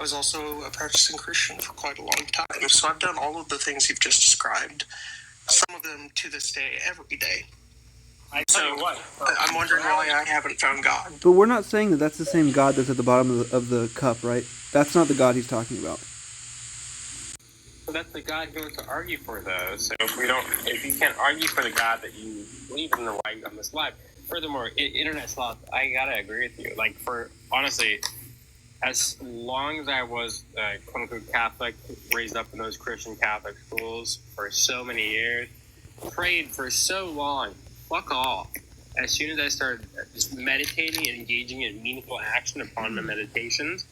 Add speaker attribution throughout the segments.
Speaker 1: was also a practicing Christian for quite a long time. So I've done all of the things you've just described, some of them to this day, every day. I'm wondering why I haven't found God.
Speaker 2: But we're not saying that that's the same God that's at the bottom of the cup, right? That's not the God he's talking about.
Speaker 3: So that's the God he wants to argue for, though. So if you can't argue for the God that you believe in, then why on this live? Furthermore, internet sloth, I gotta agree with you. Like, honestly, as long as I was quote unquote Catholic, raised up in those Christian Catholic schools for so many years, prayed for so long, fuck all. As soon as I started just meditating and engaging in meaningful action upon the meditations,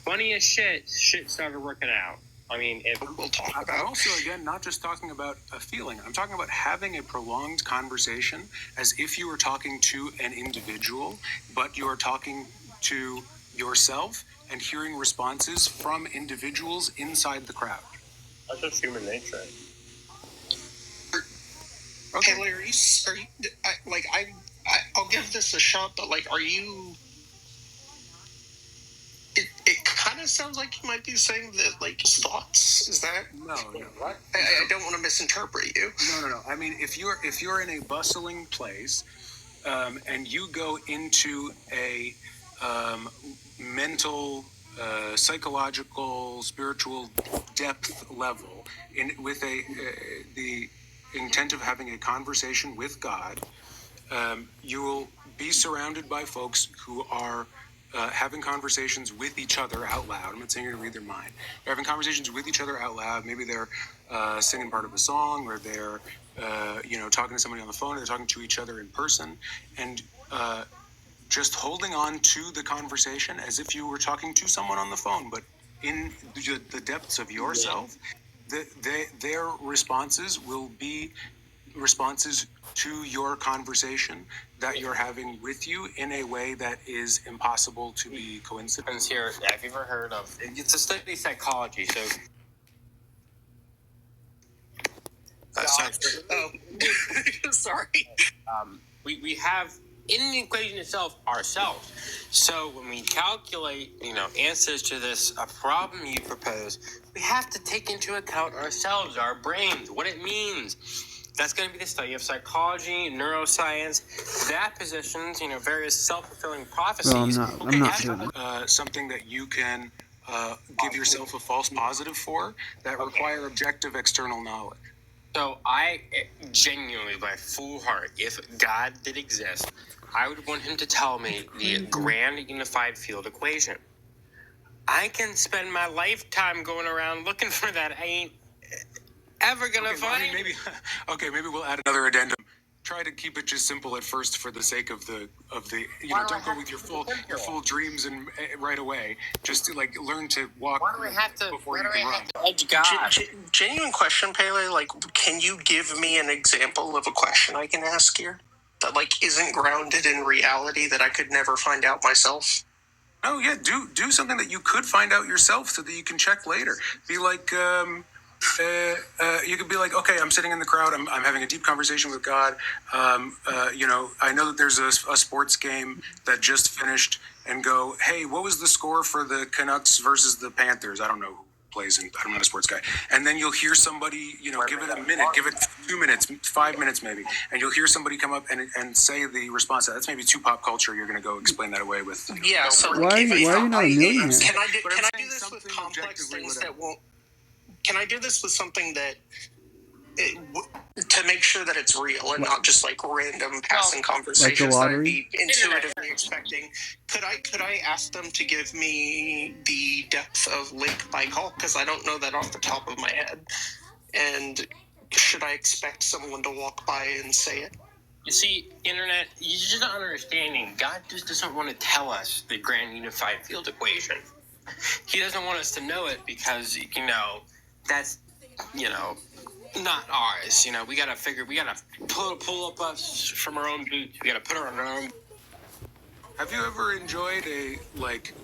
Speaker 3: funny as shit started working out. I mean,
Speaker 1: we'll talk about.
Speaker 4: I'm also, again, not just talking about a feeling. I'm talking about having a prolonged conversation as if you were talking to an individual, but you are talking to yourself and hearing responses from individuals inside the crowd.
Speaker 3: That's just human nature.
Speaker 1: Okay, Larry, are you I'll give this a shot, but are you? It kind of sounds like you might be saying that, thoughts. Is that?
Speaker 4: No.
Speaker 1: What? I don't want to misinterpret you.
Speaker 4: No. I mean, if you're in a bustling place, and you go into a mental, psychological, spiritual depth level with the intent of having a conversation with God, you will be surrounded by folks who are having conversations with each other out loud. I'm not saying you're going to read their mind. They're having conversations with each other out loud. Maybe they're singing part of a song, or they're talking to somebody on the phone, or they're talking to each other in person, and just holding on to the conversation as if you were talking to someone on the phone, but in the depths of yourself. Their responses will be responses to your conversation that you're having with you in a way that is impossible to be coincidence.
Speaker 3: Here, have you ever heard of? It's a study of psychology. So,
Speaker 1: sorry.
Speaker 3: We have in the equation itself ourselves. So when we calculate, answers to this problem you propose, we have to take into account ourselves, our brains, what it means. That's going to be the study of psychology, neuroscience. That positions, various self-fulfilling prophecies.
Speaker 2: Well, I'm not doing it.
Speaker 4: Something that you can give yourself a false positive for that require objective external knowledge.
Speaker 3: So I genuinely, by full heart, if God did exist, I would want him to tell me the grand unified field equation. I can spend my lifetime going around looking for that. I ain't ever gonna find it.
Speaker 4: Maybe we'll add another addendum. Try to keep it just simple at first for the sake of the don't go with your full dreams and right away. Just to learn to walk.
Speaker 3: Why do I have to?
Speaker 4: Before you can run?
Speaker 3: Edge God.
Speaker 1: Genuine question, Pelé. Can you give me an example of a question I can ask here that isn't grounded in reality that I could never find out myself?
Speaker 4: Oh yeah, do something that you could find out yourself so that you can check later. Be like. You could be like, okay, I'm sitting in the crowd. I'm having a deep conversation with God. I know that there's a sports game that just finished, and go, hey, what was the score for the Canucks versus the Panthers? I don't know who plays, and I'm not a sports guy. And then you'll hear somebody, give it a minute, give it 2 minutes, 5 minutes maybe, and you'll hear somebody come up and say the response to that. That's maybe too pop culture. You're going to go explain that away with.
Speaker 1: Yeah. So
Speaker 2: why are you not a millionaire?
Speaker 1: Can I do this with complex things that won't? Can I do this with something that to make sure that it's real and not just random passing conversations that I'd be intuitively expecting? Could I ask them to give me the depth of Lake Baikal, because I don't know that off the top of my head? And should I expect someone to walk by and say it?
Speaker 3: You see, internet, you're just not understanding. God just doesn't want to tell us the grand unified field equation. He doesn't want us to know it because, that's, not ours. We gotta pull up us from our own boots. We gotta put her on our own.
Speaker 4: Have you ever enjoyed a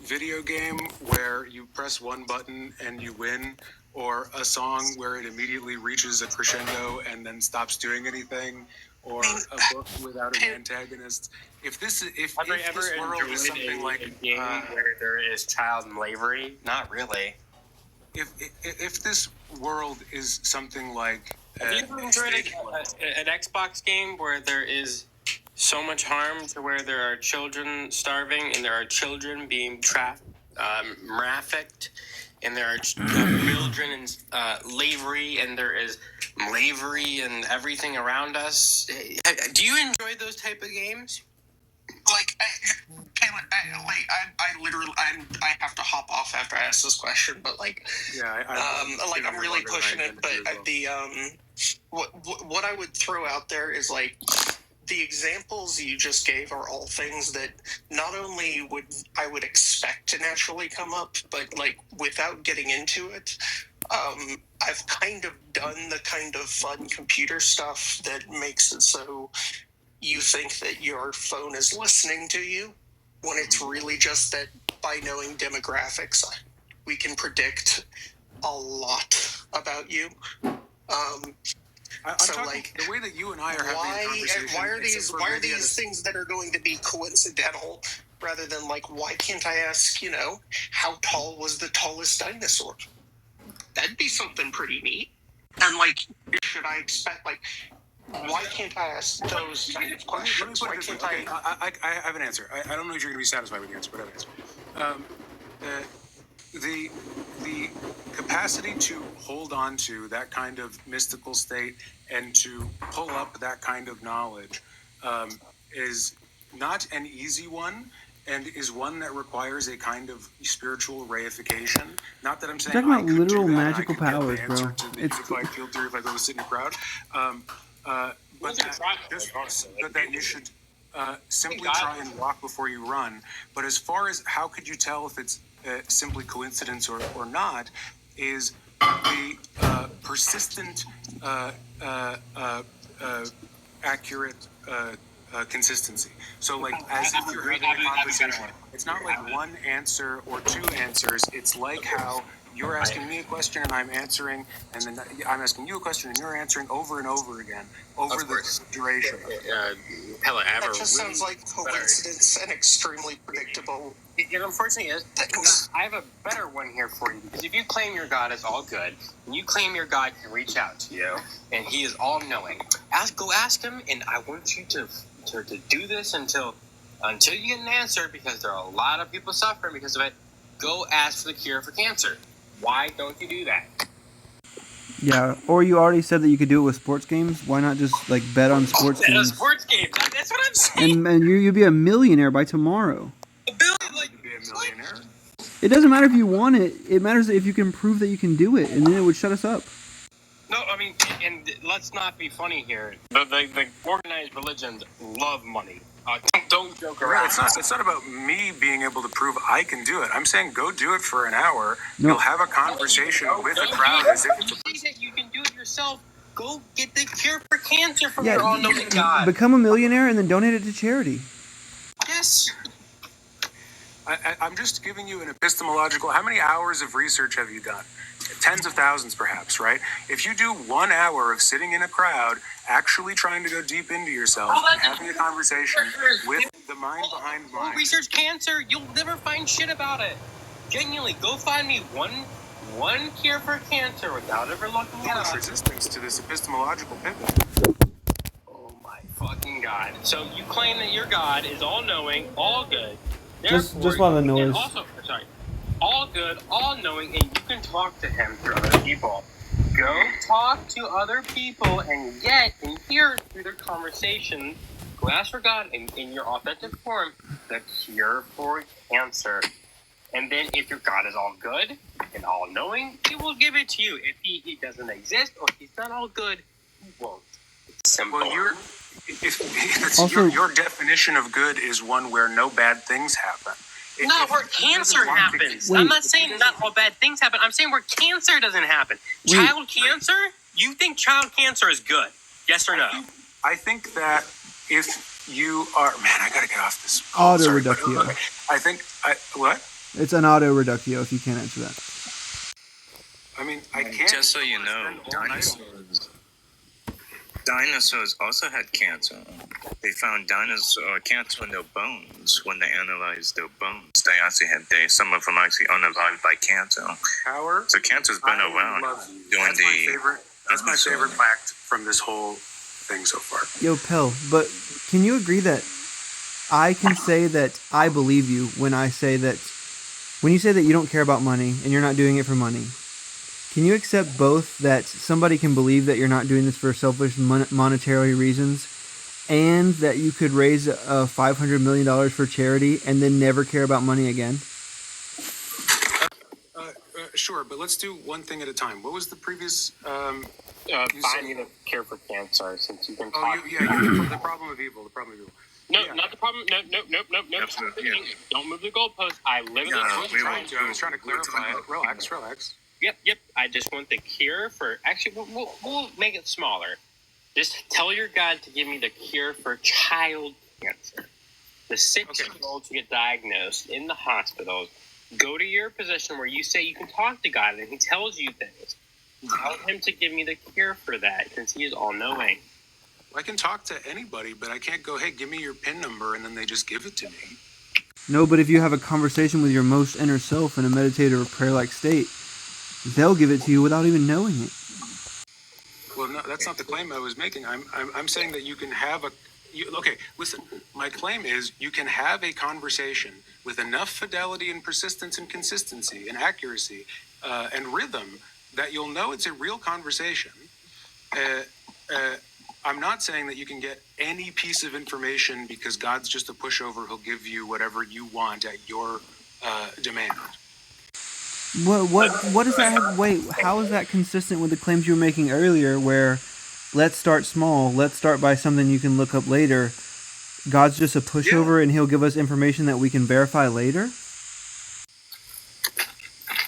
Speaker 4: video game where you press one button and you win, or a song where it immediately reaches a crescendo and then stops doing anything, or a book without an antagonist. If this
Speaker 3: Have I ever
Speaker 4: world is
Speaker 3: enjoyed
Speaker 4: something
Speaker 3: a game where there is child slavery? Not really.
Speaker 4: if this world is something like
Speaker 3: Have you ever enjoyed an Xbox game where there is so much harm to where there are children starving and there are children being trafficked, and there are children in slavery, and there is slavery and everything around us? Do you enjoy those type of games?
Speaker 1: Like, I literally, I have to hop off after I ask this question, but like, I'm really pushing it. But what I would throw out there is like, the examples you just gave are all things that not only I would expect to naturally come up, but like without getting into it, I've kind of done the kind of fun computer stuff that makes it so you think that your phone is listening to you, when it's really just that by knowing demographics, we can predict a lot about you. So like,
Speaker 4: the way that you and I are having a conversation,
Speaker 1: why are these things that are going to be coincidental rather than like, why can't I ask, how tall was the tallest dinosaur? That'd be something pretty neat. And like, should I expect like, why can't I ask those kind of questions? Why can't
Speaker 4: I have an answer. I don't know if you're going to be satisfied with the answer, but I have an answer. The capacity to hold on to that kind of mystical state and to pull up that kind of knowledge is not an easy one, and is one that requires a kind of spiritual reification. Not that I'm saying
Speaker 2: talking about literal magical powers, bro.
Speaker 4: It's field theory if I go to sit in a crowd. But that you should simply try and walk before you run. But as far as how could you tell if it's simply coincidence or not, is the persistent, accurate consistency. So, like, as if you're having a conversation, it's not like one answer or two answers. It's like how you're asking me a question and I'm answering, and then I'm asking you a question and you're answering over and over again over the duration.
Speaker 3: Pelé,
Speaker 1: that just sounds like coincidence and extremely predictable.
Speaker 3: It unfortunately is. I have a better one here for you, because if you claim your God is all good, and you claim your God can reach out to you, and He is all knowing, go ask Him, and I want you to do this until you get an answer, because there are a lot of people suffering because of it. Go ask for the cure for cancer. Why don't you do that?
Speaker 2: Yeah, or you already said that you could do it with sports games. Why not just like bet on sports games?
Speaker 3: Bet on sports games. That's what I'm saying.
Speaker 2: And you'd be a millionaire by tomorrow.
Speaker 3: A billion,
Speaker 4: Be a millionaire.
Speaker 2: It doesn't matter if you want it. It matters if you can prove that you can do it, and then it would shut us up.
Speaker 3: No, I mean, and let's not be funny here. The organized religions love money. Don't joke around.
Speaker 4: It's not about me being able to prove I can do it. I'm saying go do it for an hour. No. You'll have a conversation with a crowd as if it's a
Speaker 3: person. You can do it yourself. Go get the cure for cancer from your all-knowing God.
Speaker 2: Become a millionaire and then donate it to charity.
Speaker 3: Yes.
Speaker 4: I'm just giving you an epistemological. How many hours of research have you done? Tens of thousands, perhaps, right? If you do 1 hour of sitting in a crowd, actually trying to go deep into yourself and having a conversation with the mind behind mind.
Speaker 3: Research cancer, you'll never find shit about it. Genuinely, go find me one cure for cancer without ever looking it up.
Speaker 4: Resistance to this epistemological pivot.
Speaker 3: Oh my fucking God. So you claim that your God is all-knowing, all good.
Speaker 2: Just while the noise.
Speaker 3: All good, all knowing, and you can talk to Him through other people. Go talk to other people and get and hear through their conversation. Go ask for God in your authentic form the cure for cancer. And then if your God is all good and all knowing, He will give it to you. If He doesn't exist or He's not all good, He won't. It's simple.
Speaker 4: Well, your definition of good is one where no bad things happen.
Speaker 3: Where cancer happens. I'm not saying not all bad things happen. I'm saying where cancer doesn't happen. Child cancer? You think child cancer is good? Yes or no?
Speaker 4: I think that if you are... Man, I gotta get off this.
Speaker 2: Auto-reductio.
Speaker 4: What?
Speaker 2: It's an auto-reductio if you can't answer that.
Speaker 4: I mean, I can't...
Speaker 5: Just so you know, dinosaurs... Dinosaurs also had cancer. They found dinosaur cancer in their bones when they analyzed their bones. They actually had some of them actually unalived by cancer.
Speaker 4: Power.
Speaker 5: So cancer's been around during
Speaker 4: That's my favorite fact from this whole thing so far.
Speaker 2: Yo, Pel, but can you agree that I can say that I believe you when you say that you don't care about money and you're not doing it for money? Can you accept both that somebody can believe that you're not doing this for selfish monetary reasons, and that you could raise $500 million for charity and then never care about money again?
Speaker 4: Sure, but let's do one thing at a time. What was the previous?
Speaker 3: Finding a cure for cancer, since you've been talking.
Speaker 4: The problem of evil. The problem of evil.
Speaker 3: No, not the problem. No.
Speaker 5: Absolutely, yeah.
Speaker 3: Don't move the goalpost. I literally
Speaker 4: I was trying to clarify it. Relax.
Speaker 3: Yep. I just want the cure for. Actually, we'll make it smaller. Just tell your God to give me the cure for child cancer. The 6-year-olds who get diagnosed in the hospitals, go to your position where you say you can talk to God and He tells you things. Tell Him to give me the cure for that, since He is all-knowing.
Speaker 4: I can talk to anybody, but I can't go, hey, give me your PIN number, and then they just give it to me.
Speaker 2: No, but if you have a conversation with your most inner self in a meditative or prayer-like state, they'll give it to you without even knowing it.
Speaker 4: Well, no, that's not the claim I was making. I'm saying that you can have okay, listen. My claim is you can have a conversation with enough fidelity and persistence and consistency and accuracy and rhythm that you'll know it's a real conversation. I'm not saying that you can get any piece of information because God's just a pushover. He'll give you whatever you want at your demand.
Speaker 2: What does that have? Wait, how is that consistent with the claims you were making earlier where let's start small, let's start by something you can look up later? God's just a pushover and He'll give us information that we can verify later?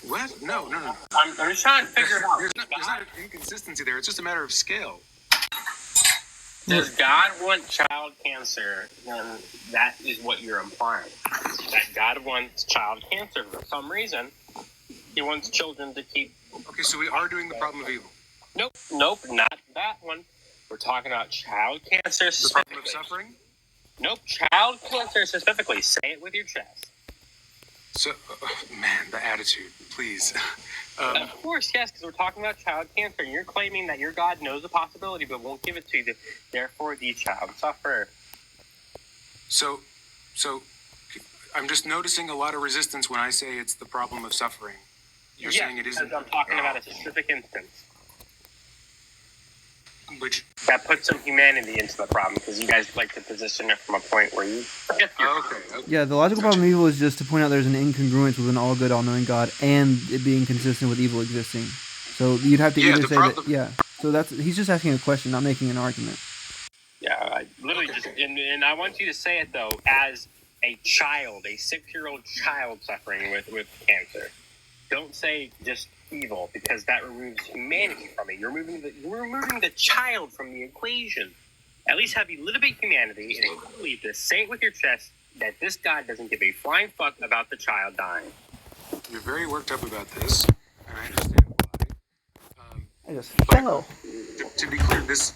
Speaker 4: What? No.
Speaker 3: I'm just trying to figure it out.
Speaker 4: There's not an inconsistency there. It's just a matter of scale.
Speaker 3: Does God want child cancer? Then that is what you're implying. That God wants child cancer for some reason. He wants children to keep...
Speaker 4: Okay, so we are doing the problem of evil.
Speaker 3: Nope, not that one. We're talking about child cancer specifically.
Speaker 4: The problem of suffering?
Speaker 3: Nope, child cancer specifically. Say it with your chest.
Speaker 4: So, man, the attitude, please.
Speaker 3: Of course, yes, because we're talking about child cancer, and you're claiming that your God knows the possibility but won't give it to you. Therefore, the child sufferer.
Speaker 4: So, I'm just noticing a lot of resistance when I say it's the problem of suffering. You're saying it isn't.
Speaker 3: I'm talking about a specific instance.
Speaker 4: Which
Speaker 3: that puts some humanity into the problem, because you guys like to position it from a point where you forget your
Speaker 4: okay.
Speaker 2: Yeah, the logical problem of evil is just to point out there's an incongruence with an all-good, all-knowing God and it being consistent with evil existing. So you'd have to either say that... Yeah, so he's just asking a question, not making an argument.
Speaker 3: Yeah, I literally just... And I want you to say it, though, as a child, a 6-year-old child suffering with cancer. Don't say just evil, because that removes humanity from it. You're removing the child from the equation. At least have a little bit of humanity, and if you believe this, say it with your chest that this God doesn't give a flying fuck about the child dying.
Speaker 4: You're very worked up about this, and I understand why.
Speaker 2: I just fell.
Speaker 4: To be clear, this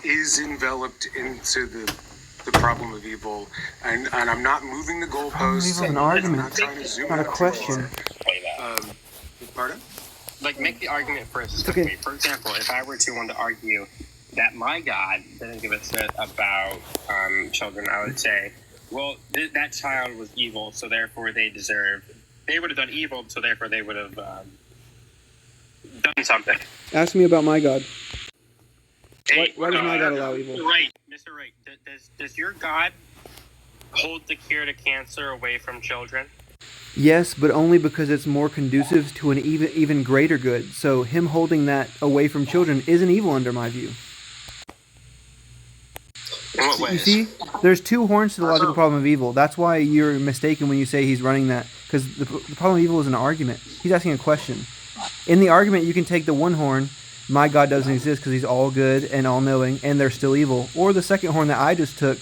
Speaker 4: is enveloped into the problem of evil, and I'm not moving the goalposts.
Speaker 2: It's an argument,
Speaker 4: I'm not trying to zoom
Speaker 2: not a
Speaker 4: out
Speaker 2: question.
Speaker 4: Pardon?
Speaker 3: Like, make the argument for us specifically. For example, if I were to want to argue that my God didn't give a shit about children, I would say, well, that child was evil, so therefore they would have done evil, so therefore they would have done something.
Speaker 2: Ask me about my God.
Speaker 3: Hey,
Speaker 2: why does my God allow evil?
Speaker 3: Right, Mr. Right. Does your God hold the cure to cancer away from children?
Speaker 2: Yes, but only because it's more conducive to an even greater good. So him holding that away from children isn't evil under my view.
Speaker 3: In what ways?
Speaker 2: You see, there's two horns to the logical problem of evil. That's why you're mistaken when you say he's running that, because the problem of evil is an argument. He's asking a question. In the argument, you can take the one horn, my God doesn't exist because he's all good and all-knowing, and they're still evil. Or the second horn that I just took,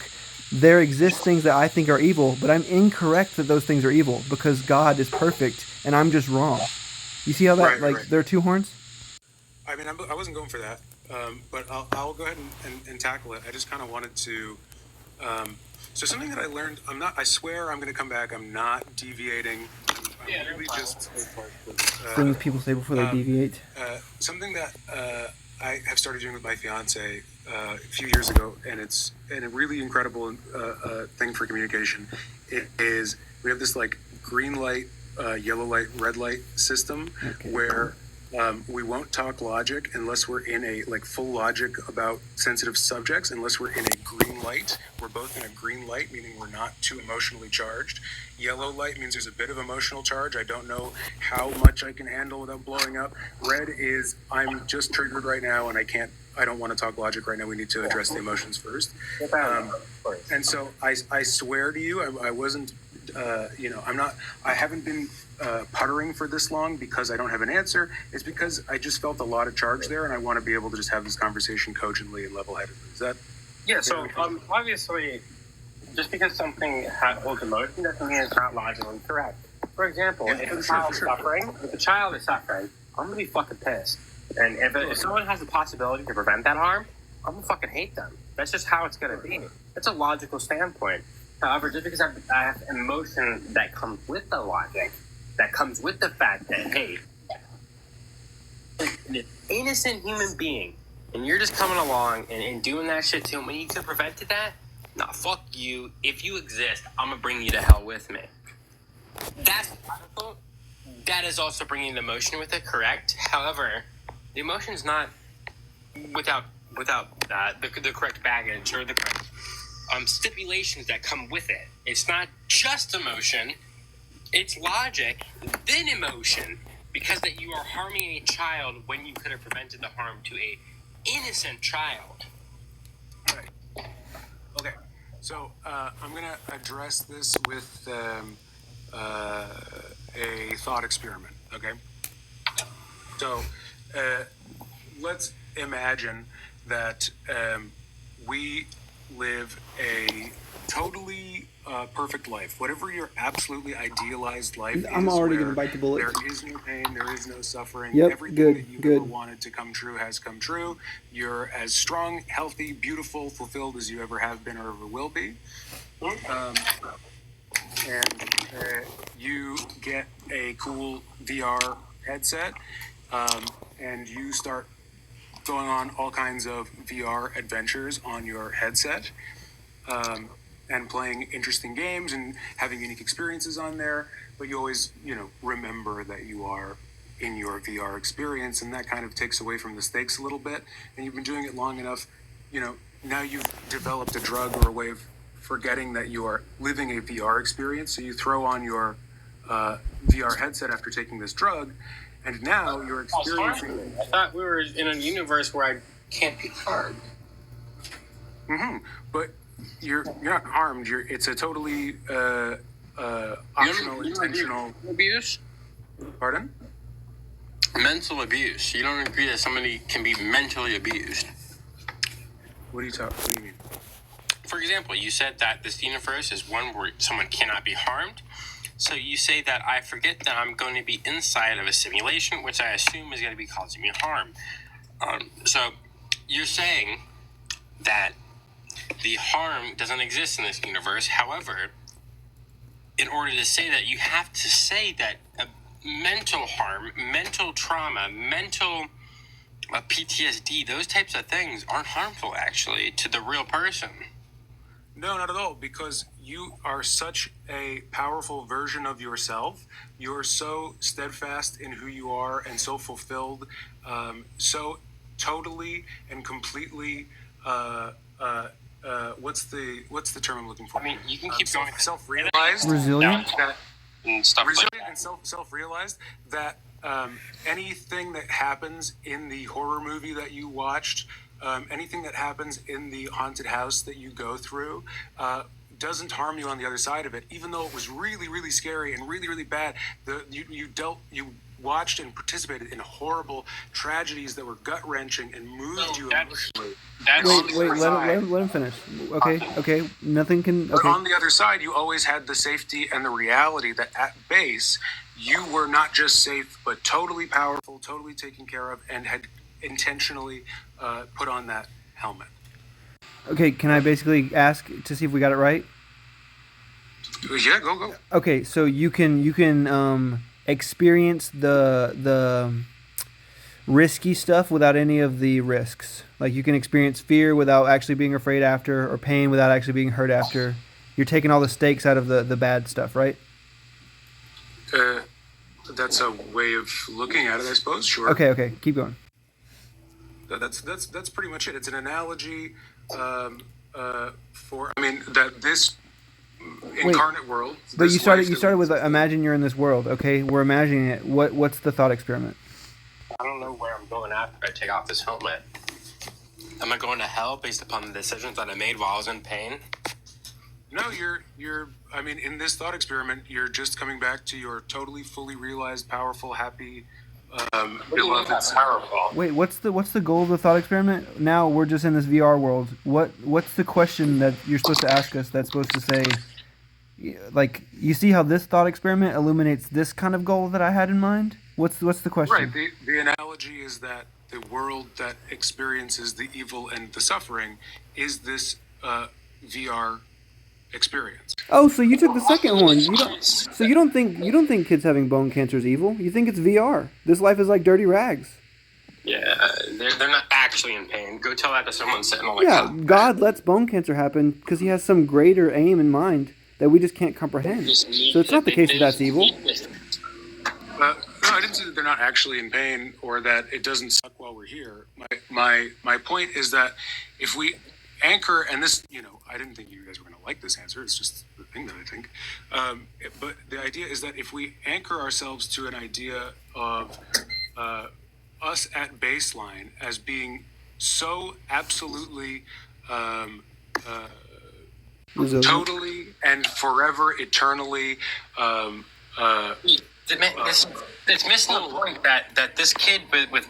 Speaker 2: there exist things that I think are evil, but I'm incorrect that those things are evil because God is perfect and I'm just wrong. You see how that, there are two horns?
Speaker 4: I mean, I wasn't going for that. But I'll go ahead and tackle it. I just kind of wanted to. So something that I learned, I swear I'm going to come back. I'm not deviating. I'm really just.
Speaker 2: Things people say before they deviate.
Speaker 4: Something that I have started doing with my fiance a few years ago, and it's a really incredible thing for communication. It is, we have this like green light, yellow light, red light system where we won't talk logic unless we're in a like full logic about sensitive subjects, unless we're in a green light. We're both in a green light, meaning we're not too emotionally charged. Yellow light means there's a bit of emotional charge. I don't know how much I can handle without blowing up. Red is I'm just triggered right now and I don't want to talk logic right now. We need to address the emotions first. And so I swear to you, I wasn't, I haven't been puttering for this long because I don't have an answer. It's because I just felt a lot of charge there and I want to be able to just have this conversation cogently and level-headedly. Is that?
Speaker 3: Yeah, so obviously, just because something holds emotion doesn't mean it's not logically correct. For example, if a child is suffering, I'm going to be fucking pissed. And if someone has the possibility to prevent that harm, I'm going to fucking hate them. That's just how it's going to be. That's a logical standpoint. However, just because I have emotion that comes with the logic, that comes with the fact that, hey, an innocent human being, and you're just coming along and doing that shit to him when you could have prevented that, nah, fuck you. If you exist, I'm going to bring you to hell with me. That's logical. That is also bringing the emotion with it, correct? However, the emotion is not without the correct baggage or the correct stipulations that come with it. It's not just emotion, it's logic, then emotion, because that you are harming a child when you could have prevented the harm to a innocent child.
Speaker 4: Right. Okay. So I'm going to address this with a thought experiment. Okay. So let's imagine that we live a totally perfect life. Whatever your absolutely idealized life is.
Speaker 2: I'm already going to bite the bullet.
Speaker 4: There is no pain, there is no suffering.
Speaker 2: Yep,
Speaker 4: Everything that you ever wanted to come true has come true. You're as strong, healthy, beautiful, fulfilled as you ever have been or ever will be. And you get a cool VR headset, and you start going on all kinds of VR adventures on your headset, and playing interesting games and having unique experiences on there. But you always, remember that you are in your VR experience, and that kind of takes away from the stakes a little bit. And you've been doing it long enough, now you've developed a drug or a way of forgetting that you are living a VR experience. So you throw on your VR headset after taking this drug, and now you're experiencing.
Speaker 3: I thought we were in a universe where I can't be harmed.
Speaker 4: Mm-hmm. But you're not harmed. It's a totally optional, intentional
Speaker 3: abuse.
Speaker 4: Pardon?
Speaker 3: Mental abuse. You don't agree that somebody can be mentally abused?
Speaker 4: What do you mean?
Speaker 3: For example, you said that this universe is one where someone cannot be harmed. So you say that I forget that I'm going to be inside of a simulation, which I assume is going to be causing me harm. So you're saying that the harm doesn't exist in this universe. However, in order to say that, you have to say that mental harm, mental trauma, mental PTSD, those types of things aren't harmful, actually, to the real person.
Speaker 4: No, not at all, because you are such a powerful version of yourself. You're so steadfast in who you are and so fulfilled, so totally and completely. What's the term I'm looking for?
Speaker 3: I mean, you can keep going.
Speaker 4: Self-realized,
Speaker 2: resilient,
Speaker 3: and stuff
Speaker 4: resilient,
Speaker 3: like that.
Speaker 4: and self-realized that anything that happens in the horror movie that you watched. Anything that happens in the haunted house that you go through doesn't harm you on the other side of it, even though it was really, really scary and really, really bad. You watched and participated in horrible tragedies that were gut-wrenching and moved you emotionally.
Speaker 2: Wait, let him finish. Okay, nothing can.
Speaker 4: But
Speaker 2: Okay.
Speaker 4: on the other side, you always had the safety and the reality that at base, you were not just safe, but totally powerful, totally taken care of, and had intentionally put on that helmet.
Speaker 2: Okay, can I basically ask to see if we got it right?
Speaker 4: Yeah, go.
Speaker 2: Okay, so you can experience the risky stuff without any of the risks. Like you can experience fear without actually being afraid after, or pain without actually being hurt after. You're taking all the stakes out of the bad stuff, right?
Speaker 4: That's a way of looking at it, I suppose. Sure.
Speaker 2: Okay, keep going.
Speaker 4: That's pretty much it. It's an analogy for. I mean that this incarnate world.
Speaker 2: But you started with imagine you're in this world. Okay, we're imagining it. What's the thought experiment?
Speaker 3: I don't know where I'm going after I take off this helmet. Am I going to hell based upon the decisions that I made while I was in pain?
Speaker 4: No, you're. I mean, in this thought experiment, you're just coming back to your totally, fully realized, powerful, happy, beloved.
Speaker 3: Powerful.
Speaker 2: Wait, what's the goal of the thought experiment? Now we're just in this VR world. What's the question that you're supposed to ask us that's supposed to say, like, you see how this thought experiment illuminates this kind of goal that I had in mind? What's the question?
Speaker 4: Right. The analogy is that the world that experiences the evil and the suffering is this VR experience.
Speaker 2: Oh, so you took the second horn. You don't think kids having bone cancer is evil. You think it's VR. This life is like dirty rags.
Speaker 3: Yeah, they're not actually in pain. Go tell that to someone sitting on
Speaker 2: God lets bone cancer happen because he has some greater aim in mind that we just can't comprehend. So it's not the case that that's evil.
Speaker 4: No, I didn't say that they're not actually in pain or that it doesn't suck while we're here. My point is that if we anchor, and this, I didn't think you guys were going to like this answer. It's just the thing that I think. But the idea is that if we anchor ourselves to an idea of us at baseline as being so absolutely totally and forever, eternally.
Speaker 3: It's missing the point that this kid with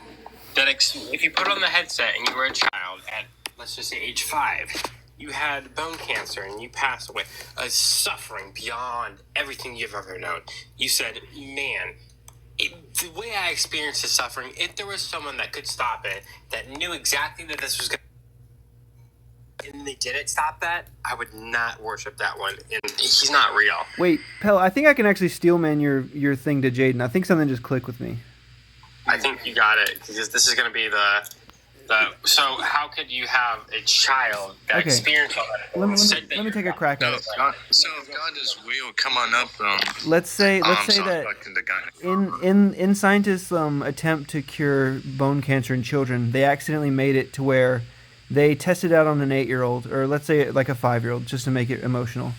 Speaker 3: that if you put on the headset and you were a child at, let's just say, age 5, you had bone cancer and you passed away, a suffering beyond everything you've ever known. You said, man, the way I experienced the suffering, if there was someone that could stop it, that knew exactly that this was going to, and they didn't stop that, I would not worship that one. And he's not real.
Speaker 2: Wait, Pel, I think I can actually steelman your thing to Jaden. I think something just clicked with me.
Speaker 3: I think you got it, because this is going to be the. So how could you have a child that experienced all that?
Speaker 2: Let me take a crack at it.
Speaker 5: So if God is real, come on up.
Speaker 2: Let's say that in scientists' attempt to cure bone cancer in children, they accidentally made it to where they tested out on an 8-year-old, or let's say like a 5-year-old, just to make it emotional.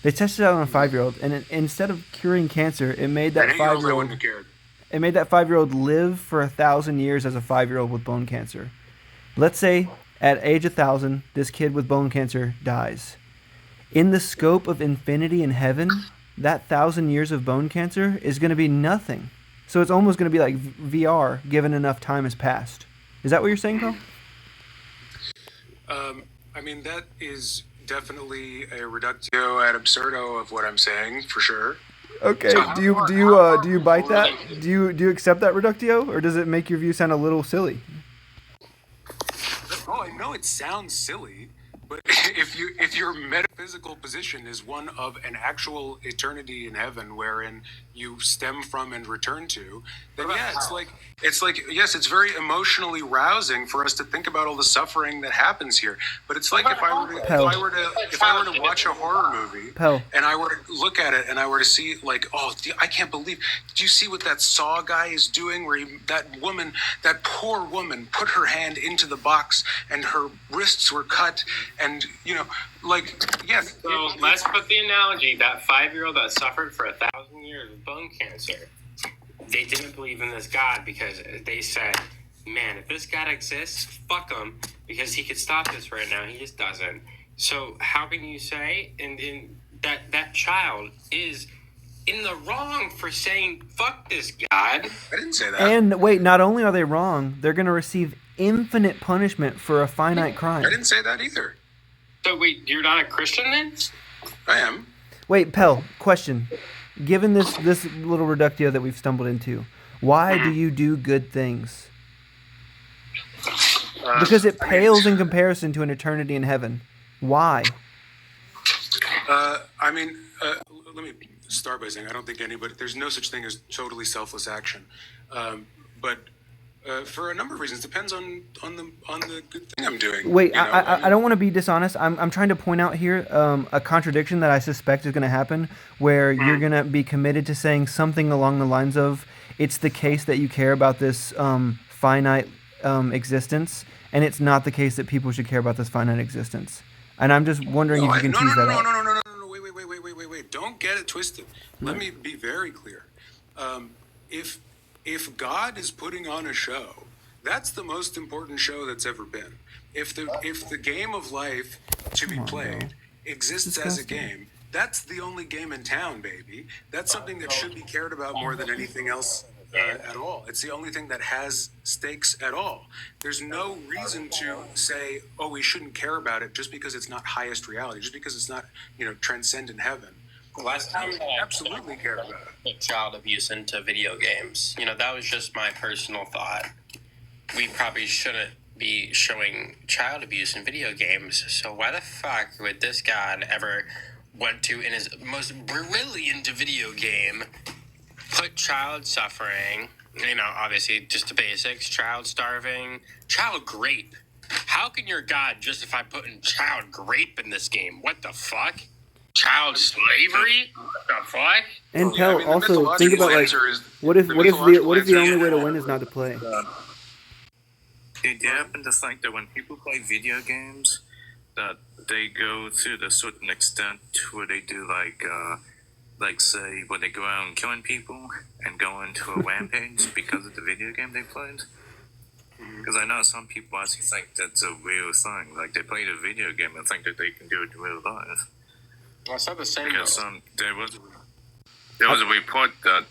Speaker 2: They tested out on a 5-year-old, and instead of curing cancer, it made that 5-year-old. It made that 5-year-old live for 1,000 years as a 5-year-old with bone cancer. Let's say at age 1,000, this kid with bone cancer dies. In the scope of infinity in heaven, that 1,000 years of bone cancer is going to be nothing. So it's almost going to be like VR, given enough time has passed. Is that what you're saying, Paul?
Speaker 4: I mean, that is definitely a reductio ad absurdo of what I'm saying, for sure.
Speaker 2: Okay. Do you bite that? Do you accept that reductio, or does it make your view sound a little silly?
Speaker 4: Oh, I know it sounds silly, but if your metaphysical position is one of an actual eternity in heaven, wherein you stem from and return to, then yeah, it's like yes, it's very emotionally rousing for us to think about all the suffering that happens here. But it's like if I were to watch a horror movie and I were to look at it and I were to see like, oh, I can't believe. Did you see what that Saw guy is doing? Where that poor woman, put her hand into the box and her wrists were cut, and yes.
Speaker 3: So let's put the analogy, that 5-year-old that suffered for 1,000 years of bone cancer. They didn't believe in this God because they said, man, if this God exists, fuck him, because he could stop this right now. He just doesn't. So how can you say that child is in the wrong for saying, fuck this God?
Speaker 4: I didn't say that.
Speaker 2: And wait, not only are they wrong, they're going to receive infinite punishment for a finite crime.
Speaker 4: I didn't say that either.
Speaker 3: So wait, you're not a Christian then?
Speaker 4: I am.
Speaker 2: Wait, Pel, question. Given this little reductio that we've stumbled into, why do you do good things? Because it pales in comparison to an eternity in heaven. Why?
Speaker 4: Let me start by saying I don't think there's no such thing as totally selfless action, but for a number of reasons, depends on the good thing I'm doing.
Speaker 2: Wait, I don't want to be dishonest. I'm trying to point out here a contradiction that I suspect is going to happen, where you're going to be committed to saying something along the lines of, it's the case that you care about this finite existence, and it's not the case that people should care about this finite existence. And I'm just wondering if you can tease that out.
Speaker 4: No, wait. Don't get it twisted. Let me be very clear. If God is putting on a show, that's the most important show that's ever been. If the game of life to be played exists as a game, that's the only game in town, baby. That's something that should be cared about more than anything else at all. It's the only thing that has stakes at all. There's no reason to say, oh, we shouldn't care about it just because it's not highest reality, just because it's not, transcendent heaven.
Speaker 3: Last time
Speaker 4: I absolutely care about it.
Speaker 3: Put child abuse into video games. That was just my personal thought. We probably shouldn't be showing child abuse in video games. So why the fuck would this god ever want to, in his most brilliant video game, put child suffering, obviously just the basics, child starving, child grape. How can your god justify putting child grape in this game? What the fuck? Child slavery? What the fuck?
Speaker 2: And also think about what if the only way to win is not to play?
Speaker 5: Do you happen to think that when people play video games, that they go to the certain extent where they do like say when they go out and killing people and go into a rampage because of the video game they played? Because I know some people actually think that's a real thing. Like they play the video game and think that they can do it in real life.
Speaker 3: Well, it's not the same.
Speaker 5: Because there was a report that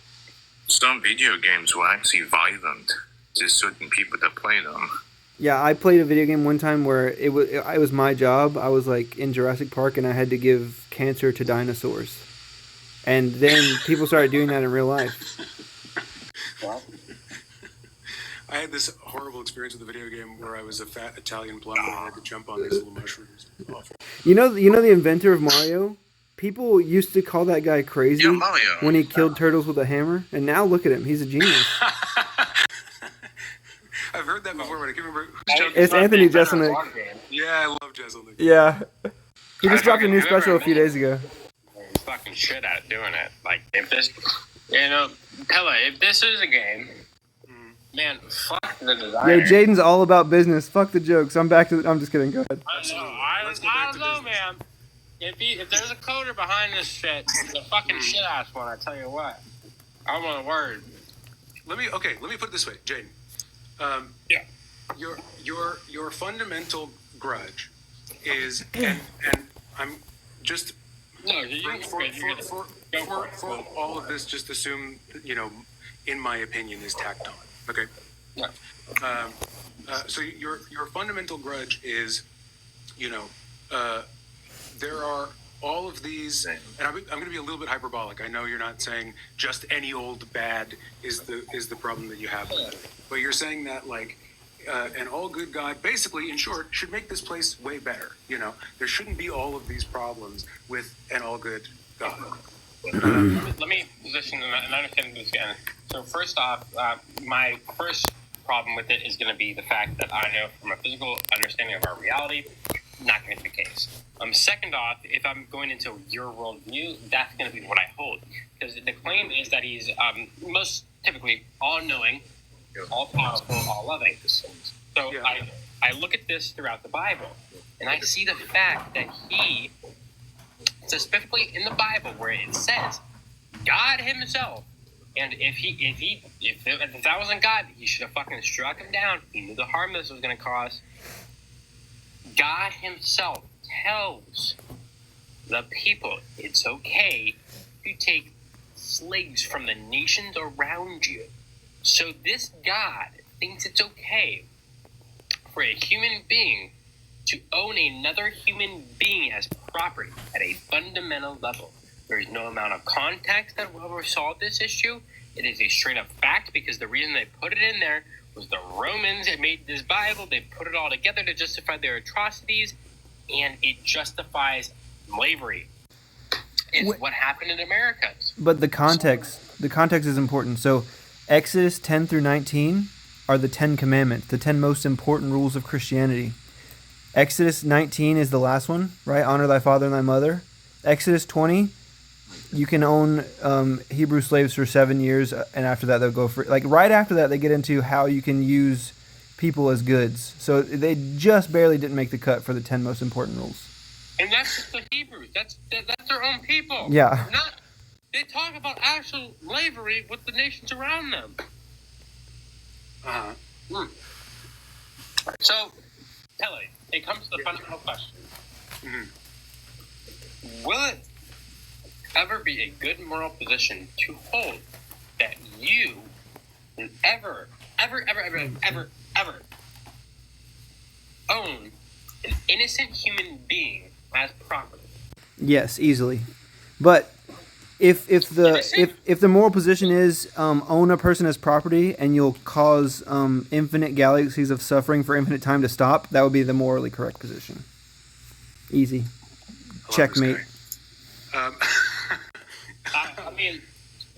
Speaker 5: some video games were actually violent to certain people that play them.
Speaker 2: Yeah, I played a video game one time where it was my job. I was like in Jurassic Park and I had to give cancer to dinosaurs. And then people started doing that in real life.
Speaker 4: I had this horrible experience with a video game where I was a fat Italian plumber and I had to jump on these little mushrooms. Awful.
Speaker 2: You know the inventor of Mario? People used to call that guy crazy when he killed turtles with a hammer, and now look at him. He's a genius.
Speaker 4: I've heard that before, but I can't remember.
Speaker 2: It's Anthony Jeselnik.
Speaker 4: Yeah, I love Jeselnik.
Speaker 2: Yeah. He just dropped a new special a few days ago.
Speaker 3: He's fucking shit at doing it. Like, if this... Pella, if this is a game... Man, fuck the designer.
Speaker 2: Yo, Jaden's all about business. Fuck the jokes. I'm just kidding. Go ahead.
Speaker 3: I don't know, man. If there's a coder behind this shit, it's a fucking shit ass one. I tell you what. I want a word.
Speaker 4: Let me put it this way, Jaden.
Speaker 3: Yeah.
Speaker 4: Your fundamental grudge is, and I'm just for all of this, just assume in my opinion, is tacked on. Okay.
Speaker 3: Yeah.
Speaker 4: So your fundamental grudge is, there are all of these, and I'm going to be a little bit hyperbolic. I know you're not saying just any old bad is the problem that you have with it, but you're saying that an all good God, basically, in short, should make this place way better. There shouldn't be all of these problems with an all good God.
Speaker 3: Let me listen and understand this again. So first off, my first problem with it is going to be the fact that I know from a physical understanding of our reality, not going to be the case. Second off, if I'm going into your worldview, that's going to be what I hold. Because the claim is that he's most typically all-knowing, all-powerful, all-loving. So yeah. I look at this throughout the Bible, and I see the fact that he, specifically in the Bible, where it says God himself, and if that wasn't God, he should have fucking struck him down. He knew the harm this was going to cause. God himself tells the people it's okay to take slaves from the nations around you. So this God thinks it's okay for a human being to own another human being as property at a fundamental level. There is no amount of context that will resolve this issue. It is a straight up fact because the reason they put it in there was the Romans had made this Bible. They put it all together to justify their atrocities, and it justifies slavery. It's what happened in America.
Speaker 2: But the context is important. So Exodus 10 through 19 are the 10 commandments, the 10 most important rules of Christianity. Exodus 19 is the last one, right? Honor thy father and thy mother. Exodus 20, you can own Hebrew slaves for 7 years, and after that they'll go free. Like right after that, they get into how you can use people as goods. So they just barely didn't make the cut for the 10 most important rules.
Speaker 3: And that's just the Hebrews. That's their own people.
Speaker 2: Yeah.
Speaker 3: They talk about actual slavery with the nations around them. So, Kelly, it comes to the fundamental question. Will it ever be a good moral position to hold that you will ever own an innocent human being as property?
Speaker 2: Yes, easily. But if the moral position is own a person as property and you'll cause infinite galaxies of suffering for infinite time to stop, that would be the morally correct position. Easy. Checkmate.
Speaker 3: I mean,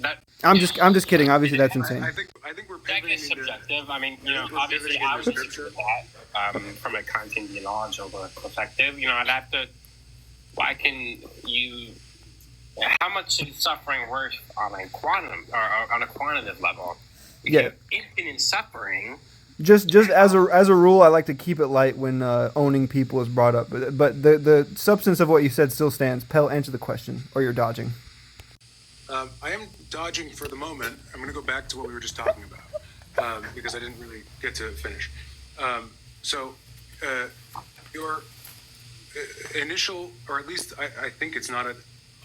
Speaker 3: that.
Speaker 2: I'm just kidding. Obviously, that's insane.
Speaker 4: I think we're
Speaker 3: That
Speaker 4: pivoting
Speaker 3: is subjective. I mean, obviously, I would consider that from a Kantian theological perspective. I'd have to. Why can you? How much is suffering worth on a quantum or on a quantitative level?
Speaker 2: Yeah.
Speaker 3: Infinite suffering.
Speaker 2: Just as a rule, I like to keep it light when owning people is brought up. But the substance of what you said still stands. Pell, answer the question, or you're dodging.
Speaker 4: I am dodging for the moment. I'm going to go back to what we were just talking about because I didn't really get to finish. Your initial, or at least I think it's not an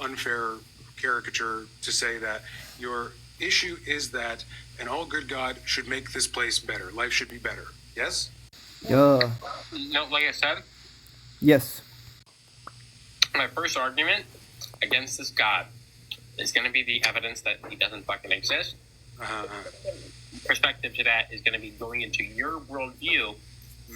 Speaker 4: unfair caricature to say that your issue is that an all good God should make this place better. Life should be better. Yes?
Speaker 2: Yeah.
Speaker 3: No, like I said,
Speaker 2: Yes.
Speaker 3: my first argument against this God is going to be the evidence that he doesn't fucking exist. Perspective to that is going to be going into your worldview.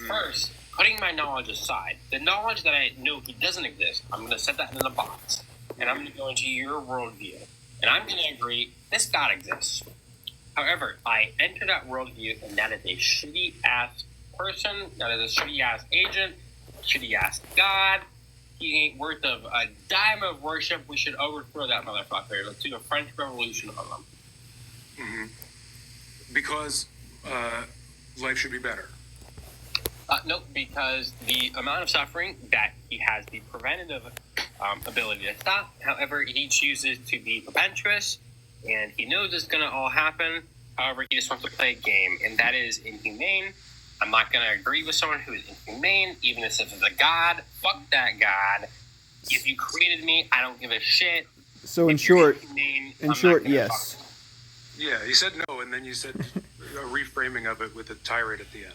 Speaker 3: First, putting my knowledge aside. The knowledge that I know he doesn't exist, I'm going to set that in a box. And I'm going to go into your worldview. And I'm going to agree, this God exists. However, I enter that worldview, and that is a shitty-ass person, that is a shitty-ass agent, shitty-ass God. He ain't worth of a dime of worship. We should overthrow that motherfucker. Let's do a French Revolution on him.
Speaker 4: Because life should be better.
Speaker 3: No, because the amount of suffering that he has the preventative ability to stop. However, he chooses to be prepentuous, and he knows it's going to all happen. However, he just wants to play a game, and that is inhumane. I'm not going to agree with someone who is inhumane, even if it's a god. Fuck that god. If you created me, I don't give a shit.
Speaker 2: So in
Speaker 3: If you're
Speaker 2: short,
Speaker 3: inhumane,
Speaker 2: yes.
Speaker 4: Yeah, you said no, and then you said a reframing of it with a tirade at the end.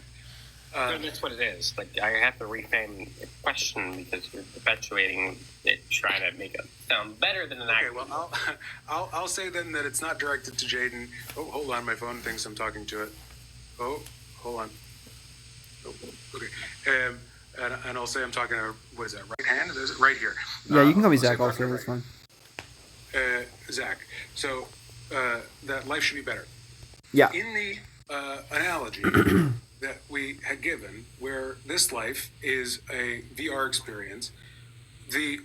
Speaker 3: That's what it is. Like, I have to reframe the question because you're perpetuating it, trying to make it sound better than an
Speaker 4: Okay, well, I'll say then that it's not directed to Jaden. Oh, hold on, my phone thinks I'm talking to it. Oh, hold on. Oh, okay. And I'll say I'm talking to, what is that, right hand? Is it right here?
Speaker 2: Yeah, you can call me
Speaker 4: I'll say
Speaker 2: Zach
Speaker 4: I'm
Speaker 2: also.
Speaker 4: talking
Speaker 2: That's
Speaker 4: right.
Speaker 2: fine.
Speaker 4: Zach. So that life should be better.
Speaker 2: Yeah.
Speaker 4: In the analogy that we had given, where this life is a VR experience, the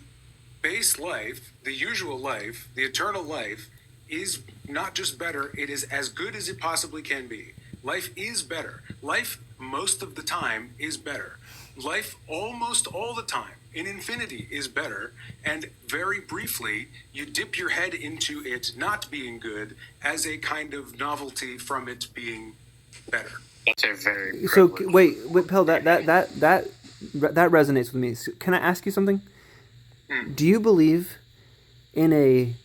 Speaker 4: base life, the usual life, the eternal life, is not just better, it is as good as it possibly can be. Life is better. Life, most of the time, is better. Life, almost all the time, in infinity, is better. And very briefly, you dip your head into it not being good as a kind of novelty from it being better.
Speaker 3: That's a very
Speaker 2: So wait, Pell, that resonates with me. So, can I ask you something? Do you believe in a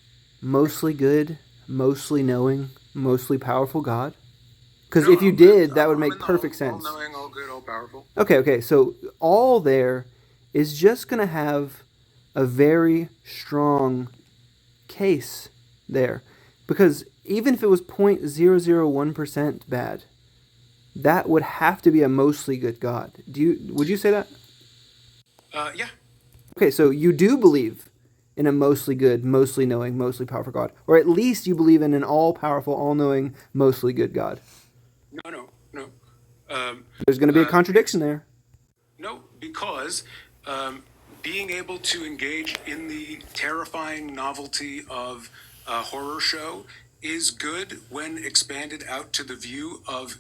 Speaker 2: mostly good, mostly knowing, mostly powerful God? Because if you did, that would make perfect sense.
Speaker 4: All knowing, all good, all powerful.
Speaker 2: Okay. So all there is just going to have a very strong case there. Because even if it was 0.001% bad, that would have to be a mostly good God. Would you say that?
Speaker 4: Yeah.
Speaker 2: Okay, so you do believe in a mostly good, mostly knowing, mostly powerful God, or at least you believe in an all-powerful, all-knowing, mostly good God.
Speaker 4: No.
Speaker 2: There's going to be a contradiction there.
Speaker 4: No, because being able to engage in the terrifying novelty of a horror show is good when expanded out to the view of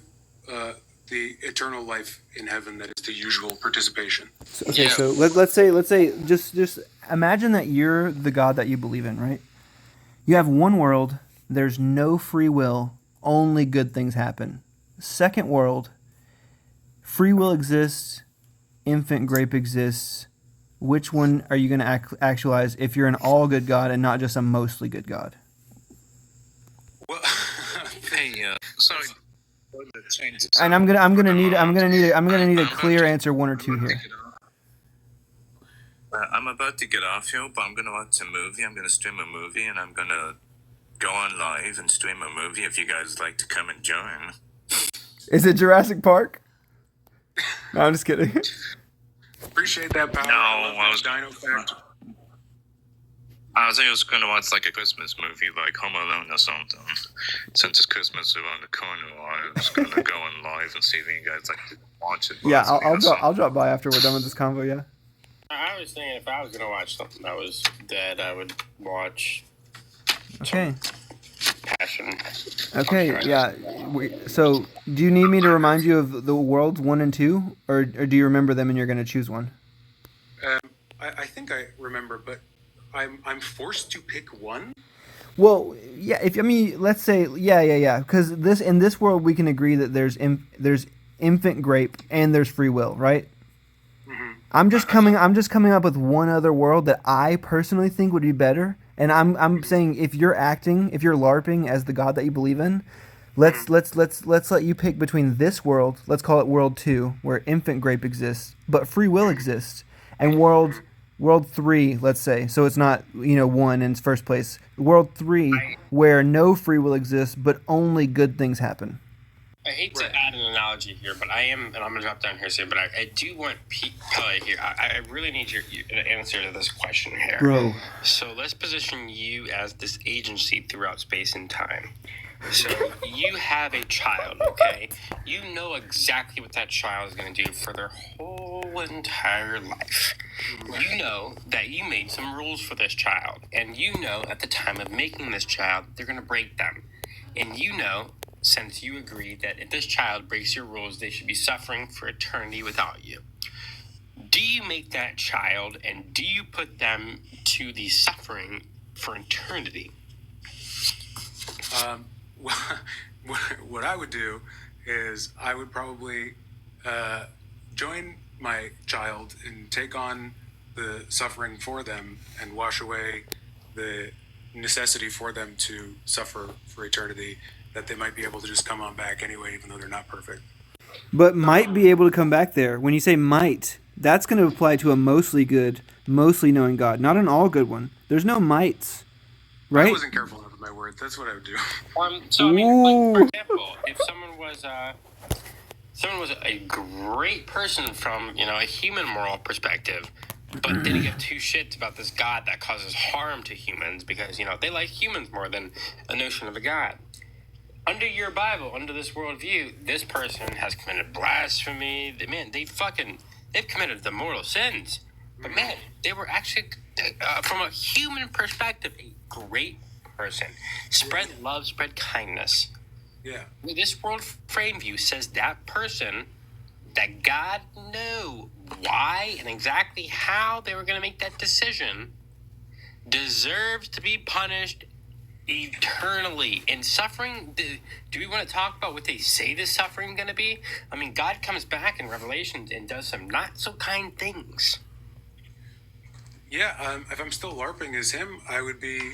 Speaker 4: the eternal life in heaven that is the usual participation.
Speaker 2: So let's say just imagine that you're the God that you believe in, right? You have one world, there's no free will, only good things happen. Second world, free will exists, infant grape exists. Which one are you going to actualize if you're an all good God and not just a mostly good God?
Speaker 4: Well,
Speaker 5: Hey, sorry.
Speaker 2: And I'm gonna need a clear answer, one or two here.
Speaker 5: I'm about to get off here, but I'm gonna watch a movie. I'm gonna stream a movie, and I'm gonna go on live and stream a movie. If you guys like to come and join.
Speaker 2: Is it Jurassic Park? No, I'm just kidding.
Speaker 4: appreciate that power.
Speaker 5: No,
Speaker 4: I was Dino Fact.
Speaker 5: I was gonna watch like a Christmas movie, like Home Alone or something. Since it's Christmas around the corner, I was gonna go on live and see if you guys like to watch it.
Speaker 2: Yeah, I'll drop by after we're done with this convo. Yeah.
Speaker 3: I was thinking if I was gonna watch something that was dead, I would watch.
Speaker 2: Okay.
Speaker 3: Passion.
Speaker 2: Okay. Yeah. So, do you need me to remind you of the worlds 1 and 2, or do you remember them and you're going to choose one?
Speaker 4: I think I remember, but I'm forced to pick one.
Speaker 2: Well, yeah. Let's say, yeah. Because in this world, we can agree that there's infant grape and there's free will, right?
Speaker 4: Mm-hmm.
Speaker 2: I'm just coming up with one other world that I personally think would be better. And I'm saying if you're LARPing as the God that you believe in, let's let you pick between this world, let's call it world 2, where infant grape exists, but free will exists, and world 3, let's say, so it's not 1 in its first place. World 3, where no free will exists, but only good things happen.
Speaker 3: I hate to add an analogy here, but I'm going to drop down here soon, but I do want Pelé here. I really need your answer to this question here.
Speaker 2: Bro.
Speaker 3: So let's position you as this agency throughout space and time. So you have a child, okay? You know exactly what that child is going to do for their whole entire life. You know that you made some rules for this child, and you know at the time of making this child, they're going to break them. And you know, since you agree that if this child breaks your rules, they should be suffering for eternity without you. Do you make that child and do you put them to the suffering for eternity?
Speaker 4: What I would do is I would probably join my child and take on the suffering for them and wash away the necessity for them to suffer for eternity, that they might be able to just come on back anyway, even though they're not perfect.
Speaker 2: But might be able to come back there. When you say might, that's going to apply to a mostly good, mostly knowing God, not an all good one. There's no mights, right?
Speaker 4: I wasn't careful enough with my words. That's what I would do.
Speaker 3: So I mean, like, for example, if someone was a great person from a human moral perspective, but didn't give two shits about this God that causes harm to humans because they like humans more than a notion of a God. Under your Bible, under this worldview, this person has committed blasphemy. They've committed the mortal sins. But man, they were actually, from a human perspective, a great person. Spread love, spread kindness.
Speaker 4: Yeah.
Speaker 3: This world frame view says that person, that God knew why and exactly how they were going to make that decision, deserves to be punished eternally. In suffering, do we want to talk about what they say the suffering is going to be? I mean, God comes back in Revelation and does some not so kind things.
Speaker 4: Yeah, if I'm still LARPing as him, I would be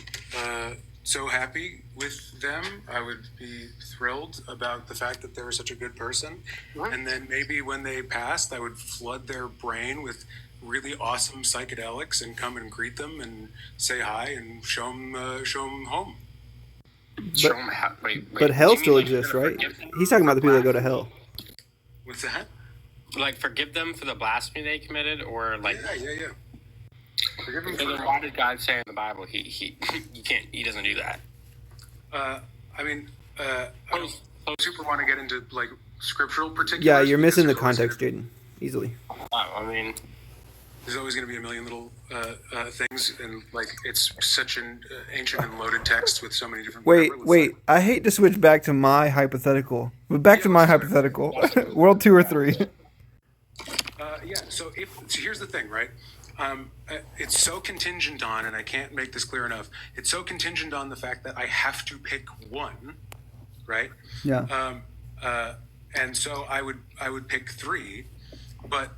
Speaker 4: so happy with them. I would be thrilled about the fact that they were such a good person.
Speaker 3: Right.
Speaker 4: And then maybe when they passed, I would flood their brain with really awesome psychedelics and come and greet them and say hi and show them home.
Speaker 3: Show them how. Wait.
Speaker 2: But
Speaker 3: do
Speaker 2: hell
Speaker 3: you mean,
Speaker 2: still
Speaker 3: like, you're
Speaker 2: exists,
Speaker 3: gonna
Speaker 2: right?
Speaker 3: forgive them
Speaker 2: He's talking
Speaker 3: for
Speaker 2: about the people that go to
Speaker 3: blasphemy?
Speaker 2: hell.
Speaker 4: What's that?
Speaker 3: Like, forgive them for the blasphemy they committed, or like.
Speaker 4: Yeah. Forgive them
Speaker 3: So then why did God say in the Bible he doesn't do that?
Speaker 4: I don't super want to get into like scriptural particulars.
Speaker 2: Yeah, you're
Speaker 4: because
Speaker 2: missing the
Speaker 4: there's always
Speaker 2: context,
Speaker 4: gonna-
Speaker 2: Jaden. Easily.
Speaker 3: I mean,
Speaker 4: There's always going to be a million little things, and like it's such an ancient and loaded text with so many different.
Speaker 2: Wait. I hate to switch back to my hypothetical, but back to my hypothetical. World 2 or 3.
Speaker 4: So here's the thing, right? It's so contingent on, and I can't make this clear enough. It's so contingent on the fact that I have to pick one, right?
Speaker 2: Yeah.
Speaker 4: And so I would pick 3, but